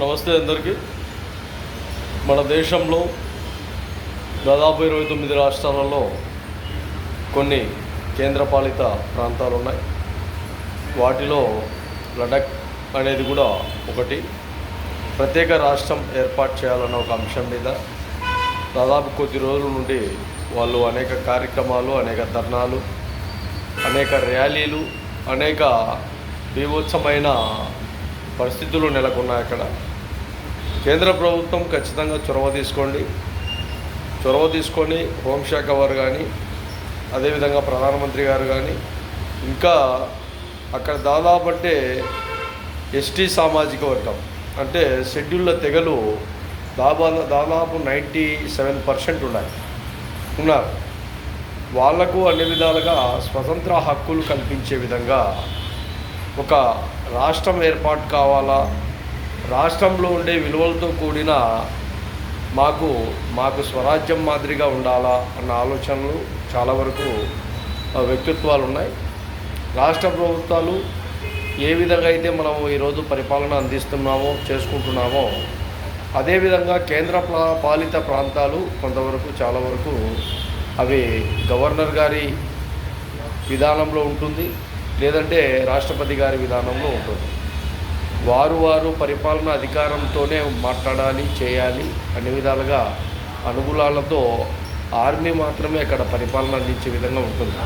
నమస్తే అందరికీ. మన దేశంలో దాదాపు 29 రాష్ట్రాలలో కొన్ని కేంద్రపాలిత ప్రాంతాలు ఉన్నాయి. వాటిలో లడఖ్ అనేది కూడా ఒకటి. ప్రత్యేక రాష్ట్రం ఏర్పాటు చేయాలన్న ఒక అంశం మీద దాదాపు కొద్ది రోజుల నుండి వాళ్ళు అనేక కార్యక్రమాలు, అనేక ధర్నాలు, అనేక ర్యాలీలు, అనేక బీభత్సమైన పరిస్థితులు నెలకొన్నాయి. అక్కడ కేంద్ర ప్రభుత్వం ఖచ్చితంగా చొరవ తీసుకొని హోంశాఖ వారు కానీ, అదేవిధంగా ప్రధానమంత్రి గారు కానీ, ఇంకా అక్కడ దాదాపు అంటే ఎస్టీ సామాజిక వర్గం అంటే షెడ్యూళ్ళ తెగలు దాదాపు 97% ఉన్నారు. వాళ్లకు అన్ని విధాలుగా స్వతంత్ర హక్కులు కల్పించే విధంగా ఒక రాష్ట్రం ఏర్పాటు కావాలా, రాష్ట్రంలో ఉండే విలువలతో కూడిన మాకు స్వరాజ్యం మాదిరిగా ఉండాలా అన్న ఆలోచనలు చాలా వరకు వ్యక్తిత్వాలు ఉన్నాయి. రాష్ట్ర ప్రభుత్వాలు ఏ విధంగా అయితే మనము ఈరోజు పరిపాలన చేసుకుంటున్నామో అదేవిధంగా కేంద్ర పాలిత ప్రాంతాలు కొంతవరకు చాలా వరకు అవి గవర్నర్ గారి విధానంలో ఉంటుంది, లేదంటే రాష్ట్రపతి గారి విధానంలో ఉంటుంది. వారు పరిపాలన అధికారంతోనే మాట్లాడాలి, చేయాలి. అన్ని విధాలుగా అనుకూలాలతో ఆర్మీ మాత్రమే అక్కడ పరిపాలన అందించే విధంగా ఉంటుంది.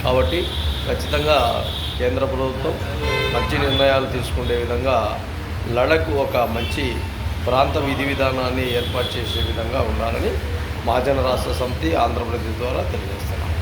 కాబట్టి ఖచ్చితంగా కేంద్ర ప్రభుత్వం మంచి నిర్ణయాలు తీసుకునే విధంగా లడఖ్ ఒక మంచి ప్రాంత విధి విధానాన్ని ఏర్పాటు చేసే విధంగా ఉండాలని మహాజన రాష్ట్ర సమితి ఆంధ్రప్రదేశ్ ద్వారా తెలియజేస్తున్నాం.